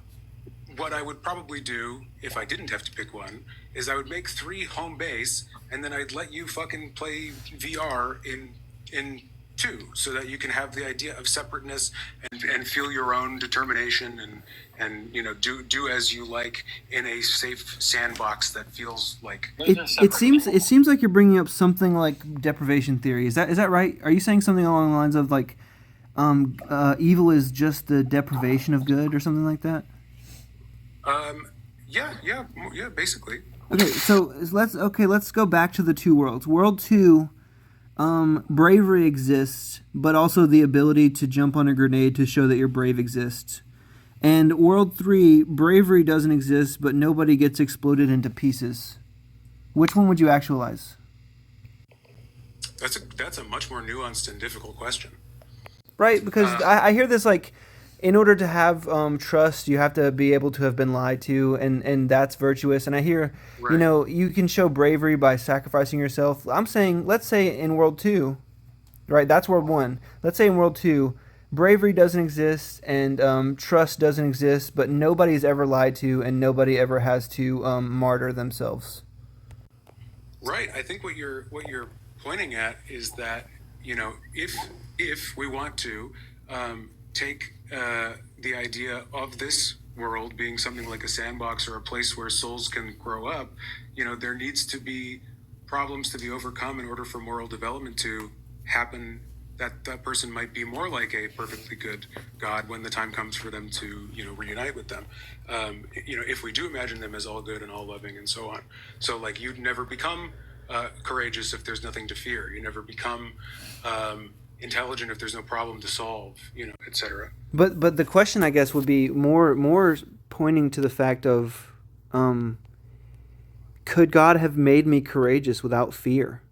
Speaker 4: what I would probably do if I didn't have to pick one is I would make 3 home base, and then I'd let you fucking play VR in 2, so that you can have the idea of separateness and feel your own determination and do as you like in a safe sandbox that feels like.
Speaker 2: It seems like you're bringing up something like deprivation theory. Is that right? Are you saying something along the lines of like evil is just the deprivation of good or something like that?
Speaker 4: Yeah, basically.
Speaker 2: Okay, so let's go back to the 2 worlds. World 2, bravery exists, but also the ability to jump on a grenade to show that you're brave exists. And World 3, bravery doesn't exist, but nobody gets exploded into pieces. Which one would you actualize?
Speaker 4: That's a much more nuanced and difficult question.
Speaker 2: Right, because I hear this like, in order to have trust, you have to be able to have been lied to, and that's virtuous. And I hear,
Speaker 4: Right.
Speaker 2: you can show bravery by sacrificing yourself. I'm saying, let's say in World 2, right, that's World 1. Let's say in World 2, bravery doesn't exist and trust doesn't exist, but nobody's ever lied to and nobody ever has to martyr themselves.
Speaker 4: Right. I think what you're pointing at is that if we want to take the idea of this world being something like a sandbox or a place where souls can grow up, there needs to be problems to be overcome in order for moral development to happen. That person might be more like a perfectly good God when the time comes for them to reunite with them. If we do imagine them as all good and all loving and so on. So like you'd never become courageous if there's nothing to fear. You never become intelligent if there's no problem to solve, etc.
Speaker 2: But the question, I guess, would be more pointing to the fact of, could God have made me courageous without fear?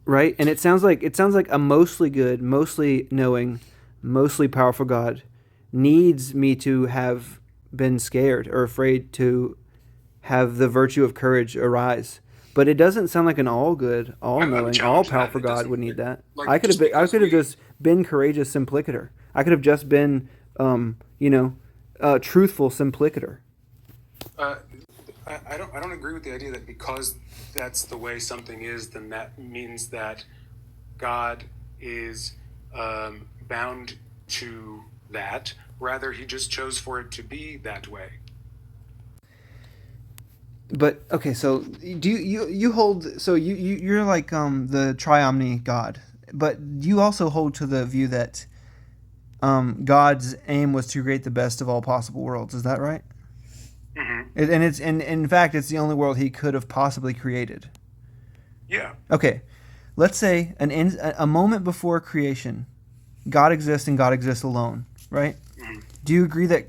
Speaker 2: Right? And it sounds like a mostly good, mostly knowing, mostly powerful God needs me to have been scared or afraid to have the virtue of courage arise. But it doesn't sound like an all good, all knowing, all powerful God would need that.
Speaker 4: Like,
Speaker 2: I could have just been courageous simplicator. I could have just been truthful simplicator.
Speaker 4: I don't agree with the idea that because that's the way something is, then that means that God is bound to that. Rather, he just chose for it to be that way.
Speaker 2: But okay, so do you hold? So you're like the triomni God, but you also hold to the view that God's aim was to create the best of all possible worlds. Is that right?
Speaker 4: Mm-hmm.
Speaker 2: And in fact, it's the only world he could have possibly created.
Speaker 4: Yeah.
Speaker 2: Okay, let's say a moment before creation, God exists and God exists alone, right?
Speaker 4: Mm-hmm.
Speaker 2: Do you agree that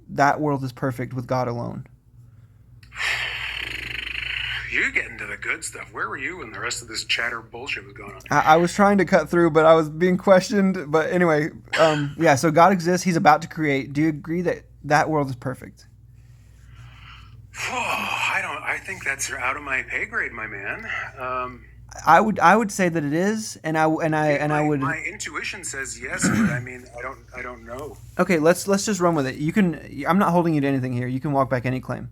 Speaker 2: that world is perfect with God alone?
Speaker 4: You're getting to the good stuff. Where were you when the rest of this chatter bullshit was going on?
Speaker 2: I was trying to cut through, but I was being questioned. But anyway, yeah, so God exists. He's about to create. Do you agree that that world is perfect?
Speaker 4: I think that's out of my pay grade, my man.
Speaker 2: I would say that it is, and I would.
Speaker 4: My intuition says yes, but I mean, I don't know.
Speaker 2: Okay, let's just run with it. You can. I'm not holding you to anything here. You can walk back any claim.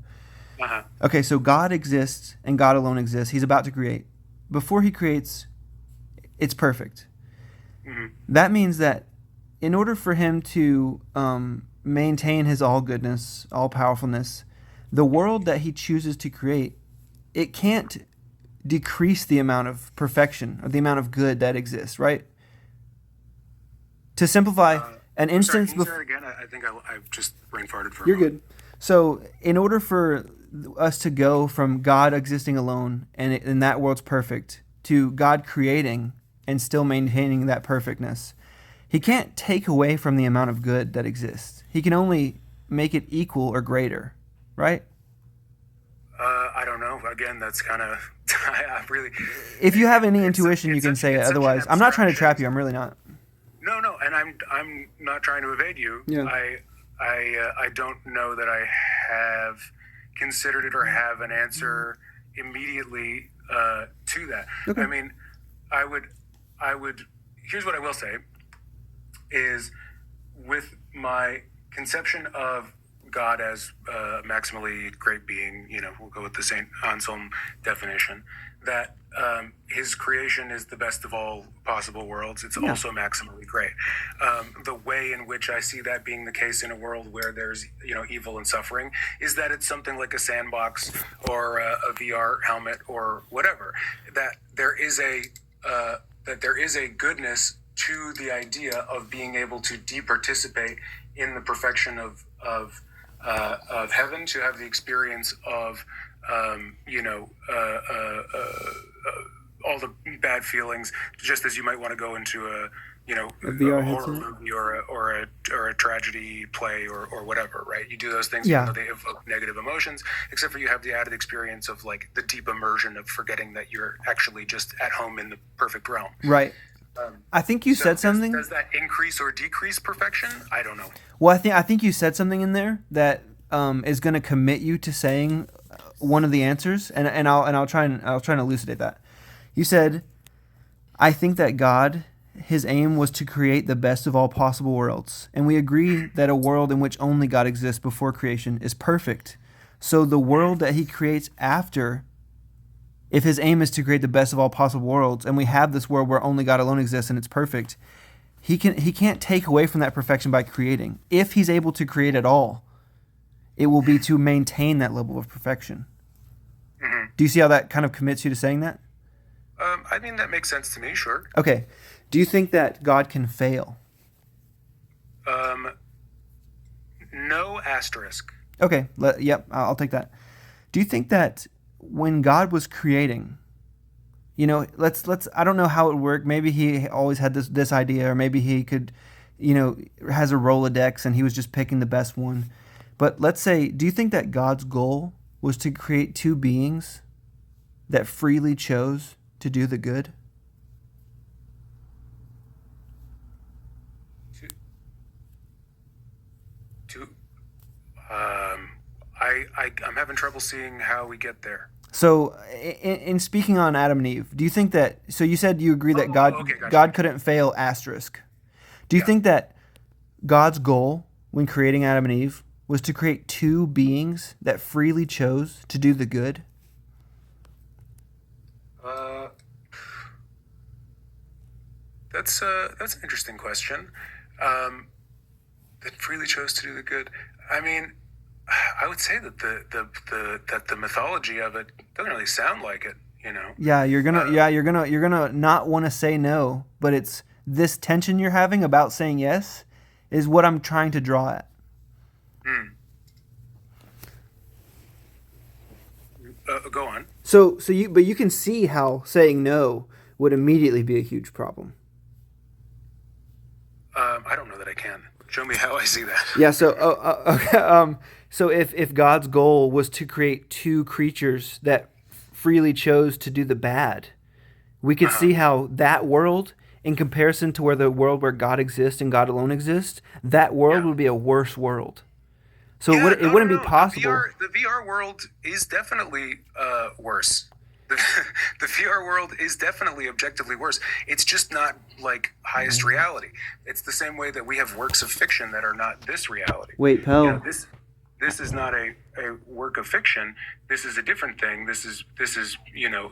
Speaker 4: Uh-huh.
Speaker 2: Okay, so God exists and God alone exists. He's about to create. Before he creates, it's perfect.
Speaker 4: Mm-hmm.
Speaker 2: That means that in order for him to maintain his all goodness, all powerfulness, the world that he chooses to create, it can't decrease the amount of perfection or the amount of good that exists, right? To simplify, an instance...
Speaker 4: Sorry, can you say that again? I think I just brain farted for a
Speaker 2: You're
Speaker 4: moment.
Speaker 2: good. So in order for us to go from God existing alone and that world's perfect to God creating and still maintaining that perfectness, he can't take away from the amount of good that exists. He can only make it equal or greater, right?
Speaker 4: I don't know. Again, that's kind of... I really...
Speaker 2: If you have any intuition, you can say it. Otherwise, I'm not trying to trap you. I'm really not.
Speaker 4: No, and I'm not trying to evade you.
Speaker 2: Yeah.
Speaker 4: I don't know that I have considered it or have an answer immediately to that.
Speaker 2: Okay.
Speaker 4: I mean, I would. Here's what I will say: is with my conception of God as a maximally great being, we'll go with the Saint Anselm definition, that his creation is the best of all possible worlds. It's also maximally great. The way in which I see that being the case in a world where there's, evil and suffering is that it's something like a sandbox or a VR helmet or whatever. That there is a goodness to the idea of being able to departicipate in the perfection of heaven, to have the experience of all the bad feelings, just as you might want to go into a
Speaker 2: VR
Speaker 4: horror
Speaker 2: headset?
Speaker 4: movie or a tragedy play or whatever, right? You do those things,
Speaker 2: Yeah.
Speaker 4: even though they evoke negative emotions, except for you have the added experience of like the deep immersion of forgetting that you're actually just at home in the perfect realm.
Speaker 2: Right. I think you said
Speaker 4: So
Speaker 2: something.
Speaker 4: Does that increase or decrease perfection? I don't know.
Speaker 2: Well, I think you said something in there that is going to commit you to saying one of the answers, and I'll try and elucidate that. You said, I think that God, his aim was to create the best of all possible worlds, and we agree that a world in which only God exists before creation is perfect. So the world that he creates after, if his aim is to create the best of all possible worlds, and we have this world where only God alone exists and it's perfect, he can't take away from that perfection by creating. If he's able to create at all, it will be to maintain that level of perfection.
Speaker 4: Mm-hmm.
Speaker 2: Do you see how that kind of commits you to saying that?
Speaker 4: I mean, that makes sense to me, sure.
Speaker 2: Okay. Do you think that God can fail?
Speaker 4: No asterisk.
Speaker 2: Okay. Yep, I'll take that. Do you think that when God was creating, let's I don't know how it worked. Maybe he always had this idea, or maybe he could, has a Rolodex and he was just picking the best one. But let's say, do you think that God's goal was to create two beings that freely chose to do the good?
Speaker 4: I'm having trouble seeing how we get there.
Speaker 2: So, in speaking on Adam and Eve, do you think that? So you said you agree that
Speaker 4: Okay, gotcha.
Speaker 2: God couldn't fail. Asterisk. Do you think that God's goal when creating Adam and Eve was to create two beings that freely chose to do the good?
Speaker 4: That's an interesting question. That freely chose to do the good. I mean, I would say that the mythology of it doesn't really sound like it.
Speaker 2: Yeah, you're gonna not want to say no, but it's this tension you're having about saying yes is what I'm trying to draw at.
Speaker 4: Go on.
Speaker 2: So you can see how saying no would immediately be a huge problem.
Speaker 4: I don't know that I can. Show me how I see that.
Speaker 2: Yeah. So okay. So if God's goal was to create two creatures that freely chose to do the bad, we could see how that world, in comparison to where the world where God exists and God alone exists, that world would be a worse world. So it wouldn't be possible.
Speaker 4: The VR world is definitely worse. The VR world is definitely objectively worse. It's just not like highest reality. It's the same way that we have works of fiction that are not this reality.
Speaker 2: Wait, Pel.
Speaker 4: This is not a work of fiction. This is a different thing. This is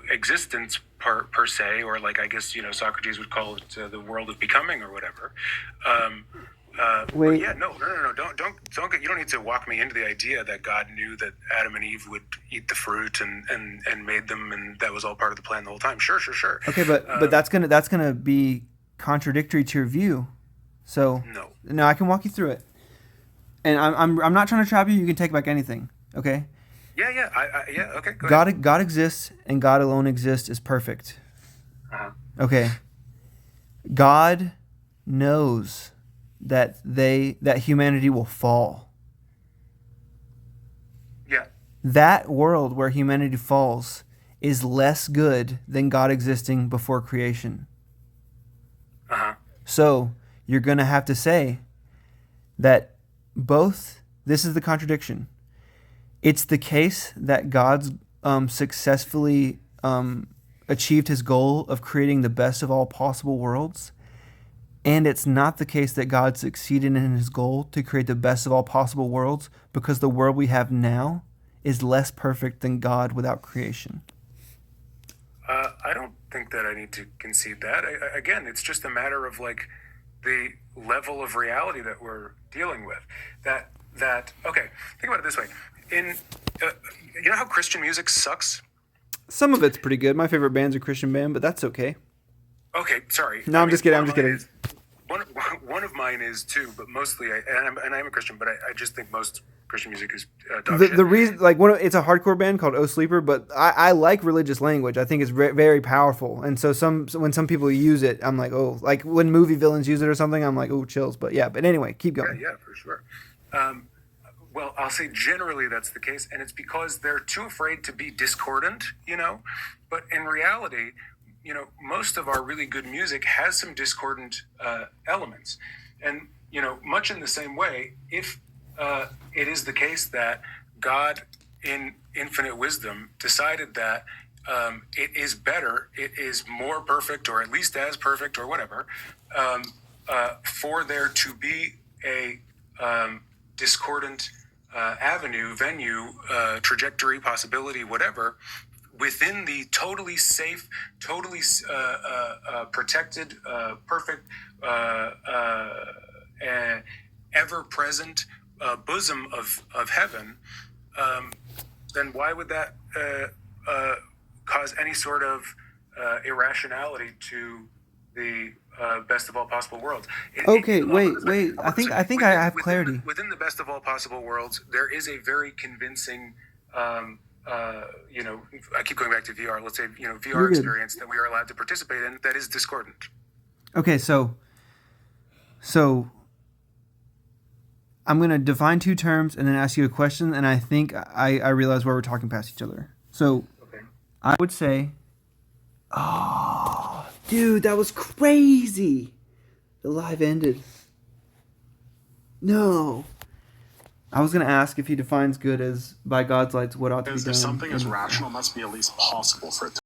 Speaker 4: existence per se, or like I guess Socrates would call it the world of becoming or whatever.
Speaker 2: Wait.
Speaker 4: Yeah, no. Don't. You don't need to walk me into the idea that God knew that Adam and Eve would eat the fruit and made them, and that was all part of the plan the whole time. Sure.
Speaker 2: Okay, but that's gonna be contradictory to your view. So no, I can walk you through it. And I'm not trying to trap you. You can take back anything. Okay.
Speaker 4: Yeah. Okay. Go ahead.
Speaker 2: God exists, and God alone exists is perfect. Okay. God knows that humanity will fall.
Speaker 4: Yeah.
Speaker 2: That world where humanity falls is less good than God existing before creation. So you're going to have to say that this is the contradiction. It's the case that God's successfully achieved his goal of creating the best of all possible worlds. And it's not the case that God succeeded in his goal to create the best of all possible worlds, because the world we have now is less perfect than God without creation.
Speaker 4: I don't think that I need to concede that. Again, it's just a matter of like the level of reality that we're dealing with. Okay, think about it this way. You know how Christian music sucks?
Speaker 2: Some of it's pretty good. My favorite band's a Christian band, but that's okay.
Speaker 4: Okay, sorry.
Speaker 2: No, I'm just kidding.
Speaker 4: One of mine is too, but mostly, and I'm a Christian, but I just think most Christian music is dog shit.
Speaker 2: The reason, it's a hardcore band called Oh Sleeper, but I like religious language. I think it's very powerful, and so when some people use it, I'm like, oh, like when movie villains use it or something, I'm like, oh, chills. But yeah, but anyway, keep going.
Speaker 4: Yeah, for sure. Well, I'll say generally that's the case, and it's because they're too afraid to be discordant, But in reality, most of our really good music has some discordant elements. And, much in the same way, if it is the case that God, in infinite wisdom, decided that it is better, it is more perfect, or at least as perfect, or whatever, for there to be a discordant venue, trajectory, possibility, whatever, within the totally safe, totally protected, perfect, ever-present bosom of heaven, then why would that cause any sort of irrationality to the best of all possible worlds?
Speaker 2: Wait. I think I have clarity.
Speaker 4: Within the best of all possible worlds, there is a very convincing, I keep going back to VR. Let's say, VR experience that we are allowed to participate in that is discordant.
Speaker 2: Okay, so I'm going to define two terms and then ask you a question, and I think I realize where we're talking past each other. So I would say, oh, dude, that was crazy. The live ended. No. I was going to ask if he defines good as by God's lights, what ought to be done.
Speaker 6: If something is rational, it must be at least possible for it to